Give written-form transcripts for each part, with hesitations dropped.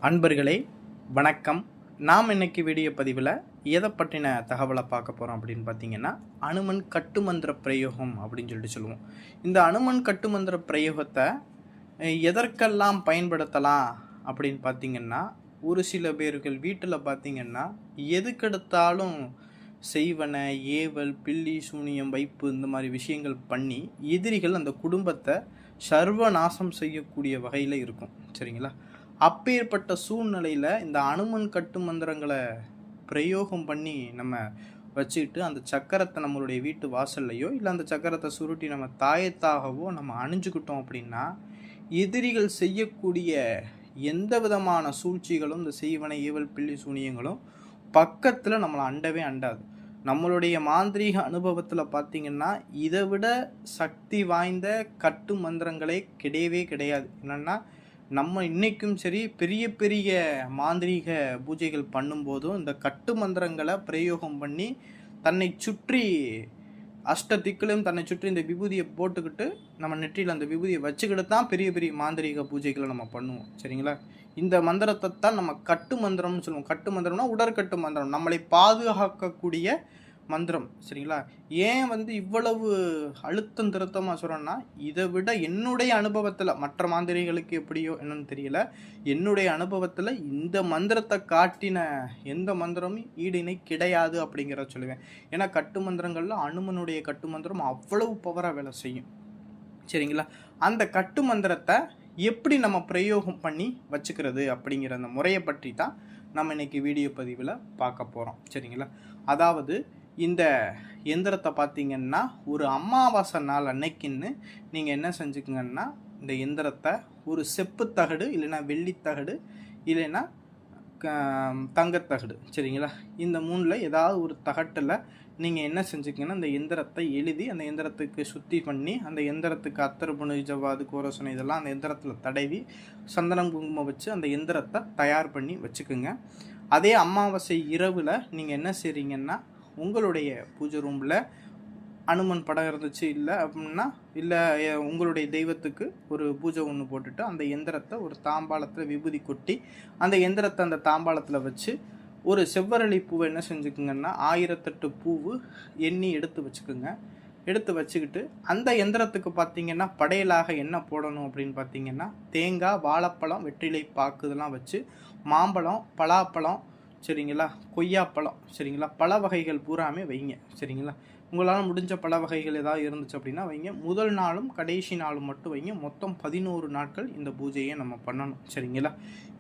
அன்பர்களே வணக்கம். நாம் இன்னைக்கு வீடியோ பதிவில் எதை பற்றின தகவலை பார்க்க போகிறோம் அப்படின்னு பார்த்தீங்கன்னா, அனுமன் கட்டுமந்திர பிரயோகம் அப்படின்னு சொல்லுவோம். இந்த அனுமன் கட்டுமந்திர பிரயோகத்தை எதற்கெல்லாம் பயன்படுத்தலாம் அப்படின்னு பார்த்தீங்கன்னா, ஒரு சில பேர்கள் வீட்டில் பார்த்தீங்கன்னா எதுக்கெடுத்தாலும் செய்வன, ஏவல், பில்லி, சூனியம், வைப்பு இந்த மாதிரி விஷயங்கள் பண்ணி எதிரிகள் அந்த குடும்பத்தை சர்வநாசம் செய்யக்கூடிய வகையில் இருக்கும். சரிங்களா? அப்பேற்பட்ட சூழ்நிலையில் இந்த அனுமன் கட்டு மந்திரங்களை பிரயோகம் பண்ணி நம்ம வச்சுக்கிட்டு அந்த சக்கரத்தை நம்மளுடைய வீட்டு வாசல்லையோ இல்லை அந்த சக்கரத்தை சுருட்டி நம்ம தாயத்தாகவோ நம்ம அணிஞ்சுக்கிட்டோம் அப்படின்னா, எதிரிகள் செய்யக்கூடிய எந்த விதமான சூழ்ச்சிகளும் இந்த செய்வன, ஏவல், பில்லி, சூனியங்களும் பக்கத்தில் நம்மளை அண்டவே அண்டாது. நம்மளுடைய மாந்திரீக அனுபவத்தில் பார்த்திங்கன்னா, இதை விட சக்தி வாய்ந்த கட்டு மந்திரங்களே கிடையவே கிடையாது. என்னென்னா, நம்ம இன்றைக்கும் சரி பெரிய பெரிய மாந்திரீக பூஜைகள் பண்ணும்போதும் இந்த கட்டு மந்திரங்களை பிரயோகம் பண்ணி தன்னை சுற்றி திக்கிலும் தன்னை சுற்றி இந்த விபூதியை போட்டுக்கிட்டு நம்ம நெற்றியில் அந்த விபூதியை வச்சுக்கிட்டு தான் பெரிய பெரிய மாந்திரீக பூஜைகளை நம்ம பண்ணுவோம். சரிங்களா? இந்த மந்திரத்தை தான் நம்ம கட்டு மந்திரம்னு சொல்லுவோம். கட்டு மந்திரம்னா உடற்கட்டு மந்திரம், நம்மளை பாதுகாக்கக்கூடிய மந்திரம். சரிங்களா? ஏன் இவ்வளவு அழுத்தம் திருத்தமாக சொல்கிறேன்னா, இதை விட என்னுடைய அனுபவத்தில், மற்ற மாந்திரிகளுக்கு எப்படியோ என்னன்னு தெரியல, என்னுடைய அனுபவத்தில் இந்த மந்திரத்தை காட்டின எந்த மந்திரமும் ஈடிணை கிடையாது அப்படிங்கிற சொல்லுவேன். ஏன்னா கட்டு மந்திரங்களில் அனுமனுடைய கட்டு மந்திரம் அவ்வளவு பவராக வேலை செய்யும். சரிங்களா? அந்த கட்டு மந்திரத்தை எப்படி நம்ம பிரயோகம் பண்ணி வச்சுக்கிறது அப்படிங்கிற அந்த முறையை பற்றி தான் நம்ம இன்னைக்கு வீடியோ பதிவில் பார்க்க போகிறோம். சரிங்களா? அதாவது இந்த எந்திரத்தை பார்த்தீங்கன்னா, ஒரு அமாவாசை நாள் அன்னைக்குன்னு நீங்கள் என்ன செஞ்சுக்கங்கன்னா, இந்த எந்திரத்தை ஒரு செப்புத்தகடு இல்லைன்னா வெள்ளித்தகடு இல்லைன்னா தங்கத்தகடு, சரிங்களா, இந்த மூணில் ஏதாவது ஒரு தகட்டில் நீங்கள் என்ன செஞ்சுக்கங்கன்னா, இந்த எந்திரத்தை எழுதி அந்த எந்திரத்துக்கு சுத்தி பண்ணி அந்த எந்திரத்துக்கு அத்தர், புனு, ஜவ்வாது, கோரசனை இதெல்லாம் அந்த எந்திரத்தில் தடவி சந்தனம், குங்குமம் வச்சு அந்த எந்திரத்தை தயார் பண்ணி வச்சுக்கோங்க. அதே அமாவாசை இரவில் நீங்கள் என்ன செய்கிறீங்கன்னா, உங்களுடைய பூஜை ரூமில் அனுமன் படம் இருந்துச்சு இல்லை அப்படின்னா, இல்லை உங்களுடைய தெய்வத்துக்கு ஒரு பூஜை ஒன்று போட்டுட்டு அந்த எந்திரத்தை ஒரு தாம்பாளத்தில் விபூதி கொட்டி அந்த எந்திரத்தை அந்த தாம்பாளத்தில் வச்சு ஒரு செவ்வரளி பூவை என்ன செஞ்சுக்குங்கன்னா 1008 பூவு எண்ணி எடுத்து வச்சுக்கோங்க. எடுத்து வச்சுக்கிட்டு அந்த எந்திரத்துக்கு பார்த்தீங்கன்னா படையலாக என்ன போடணும் அப்படின்னு பார்த்தீங்கன்னா, தேங்காய், வாழைப்பழம், வெற்றிலை பாக்கு இதெல்லாம் வச்சு மாம்பழம், பலாப்பழம், சரிங்களா, கொய்யாப்பழம், சரிங்களா, பழ வகைகள் பூராமே வைங்க. சரிங்களா? உங்களால் முடிஞ்ச பழ வகைகள் ஏதாவது இருந்துச்சு அப்படின்னா வைங்க. முதல் நாளும் கடைசி நாளும் மட்டும் வைங்க. மொத்தம் 11 நாட்கள் இந்த பூஜையை நம்ம பண்ணணும். சரிங்களா?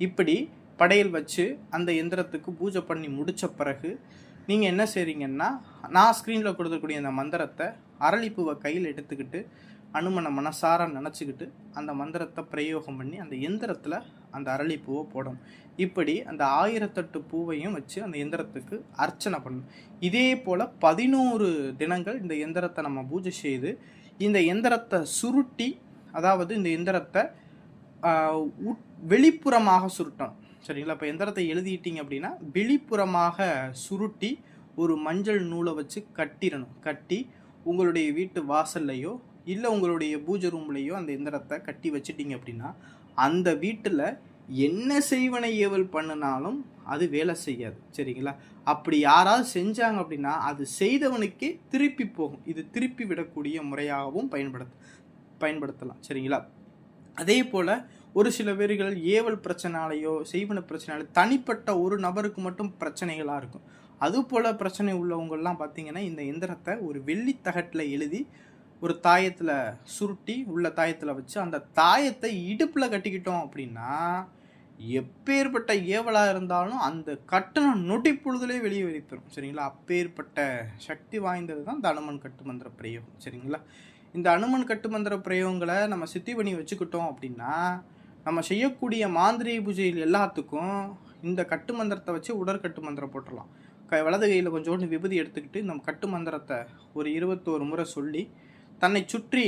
இப்படி படையல் வச்சு அந்த எந்திரத்துக்கு பூஜை பண்ணி முடித்த பிறகு நீங்கள் என்ன செய்கிறீங்கன்னா, நான் ஸ்க்ரீனில் கொடுத்துக்கூடிய அந்த மந்திரத்தை அரளிப்பூவை கையில் எடுத்துக்கிட்டு அனுமனை மனசார நினச்சிக்கிட்டு அந்த மந்திரத்தை பிரயோகம் பண்ணி அந்த எந்திரத்தில் அந்த அரளிப்பூவை போடணும். இப்படி அந்த 1008 பூவையும் வச்சு அந்த எந்திரத்துக்கு அர்ச்சனை பண்ணணும். இதே போல் 11 தினங்கள் இந்த எந்திரத்தை நம்ம பூஜை செய்து இந்த எந்திரத்தை சுருட்டி, அதாவது இந்த எந்திரத்தை வெளிப்புறமாக சுருட்டணும். சரிங்களா? இப்போ எந்திரத்தை எழுதிட்டீங்க அப்படின்னா வெளிப்புறமாக சுருட்டி ஒரு மஞ்சள் நூலை வச்சு கட்டிடணும். கட்டி உங்களுடைய வீட்டு வாசல்லையோ இல்லை உங்களுடைய பூஜை ரூம்லேயோ அந்த எந்திரத்தை கட்டி வச்சிட்டிங்க அப்படின்னா, அந்த வீட்டில் என்ன செய்வனை ஏவல் பண்ணினாலும் அது வேலை செய்யாது. சரிங்களா? அப்படி யாராவது செஞ்சாங்க அப்படின்னா அது செய்தவனுக்கே திருப்பி போகும். இது திருப்பி விடக்கூடிய முறையாகவும் பயன்படுத்தலாம். சரிங்களா? அதே போல் ஒரு சில பேர்கள் ஏவல் பிரச்சனையாலேயோ செய்வன பிரச்சனையாலே தனிப்பட்ட ஒரு நபருக்கு மட்டும் பிரச்சனைகளாக இருக்கும். அதுபோல் பிரச்சனை உள்ளவங்கள்லாம் பார்த்திங்கன்னா, இந்த எந்திரத்தை ஒரு வெள்ளித்தகட்டில் எழுதி ஒரு தாயத்தில் சுருட்டி உள்ள தாயத்தில் வச்சு அந்த தாயத்தை இடுப்பில் கட்டிக்கிட்டோம் அப்படின்னா, எப்பேற்பட்ட ஏவலாக இருந்தாலும் அந்த கட்டணம் நொட்டி பொழுதுலே வெளியே வெளிப்பெறும். சரிங்களா? அப்பேற்பட்ட சக்தி வாய்ந்தது தான் இந்த அனுமன் கட்டு மந்திர பிரயோகம். சரிங்களா? இந்த அனுமன் கட்டு மந்திர பிரயோகங்களை நம்ம சித்தி பண்ணி வச்சுக்கிட்டோம் அப்படின்னா, நம்ம செய்யக்கூடிய மாந்திரிக பூஜைகள் எல்லாத்துக்கும் இந்த கட்டு மந்திரத்தை வச்சு உடற்கட்டு மந்திரம் போட்டுடலாம். வலது கையில் கொஞ்சோண்டு விபூதி எடுத்துக்கிட்டு இந்த கட்டு மந்திரத்தை ஒரு 21 முறை சொல்லி தன்னை சுற்றி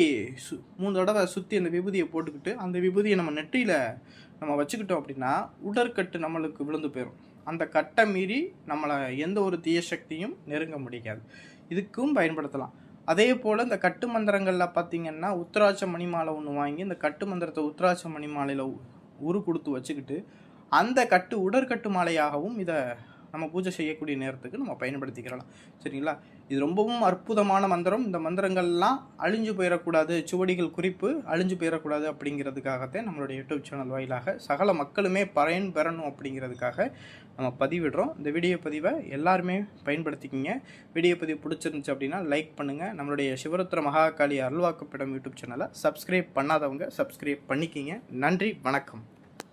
3 தடவை சுற்றி அந்த விபூதியை போட்டுக்கிட்டு அந்த விபூதியை நம்ம நெற்றியில் நம்ம வச்சுக்கிட்டோம் அப்படின்னா உடற்கட்டு நம்மளுக்கு விழுந்து போயிடும். அந்த கட்டை மீறி நம்மளை எந்த ஒரு தீய சக்தியும் நெருங்க முடியாது. இதுக்கும் பயன்படுத்தலாம். அதே போல் இந்த கட்டு மந்திரங்களில் பார்த்திங்கன்னா, உத்திராட்ச மணிமாலை ஒன்று வாங்கி இந்த கட்டு மந்திரத்தை உத்திராட்ச மணிமாலையில் கொடுத்து வச்சுக்கிட்டு அந்த கட்டு உடற்கட்டு மாலையாகவும் இதை நம்ம பூஜை செய்யக்கூடிய நேரத்துக்கு நம்ம பயன்படுத்திக்கிறலாம். சரிங்களா? இது ரொம்பவும் அற்புதமான மந்திரம். இந்த மந்திரங்கள்லாம் அழிஞ்சு போயிடக்கூடாது, சுவடிகள் குறிப்பு அழிஞ்சு போயிடக்கூடாது அப்படிங்கிறதுக்காகத்தான் நம்மளுடைய யூடியூப் சேனல் வாயிலாக சகல மக்களுமே பயன் பெறணும் அப்படிங்கிறதுக்காக நம்ம பதிவிடுறோம். இந்த வீடியோ பதிவை எல்லாருமே பயன்படுத்திக்கிங்க. வீடியோ பதிவு பிடிச்சிருந்துச்சு அப்படின்னா லைக் பண்ணுங்கள். நம்மளுடைய சிவருத்ர மகாகாளி அருள்வாக்குப்பிடம் யூடியூப் சேனலை சப்ஸ்கிரைப் பண்ணாதவங்க சப்ஸ்கிரைப் பண்ணிக்கிங்க. நன்றி, வணக்கம்.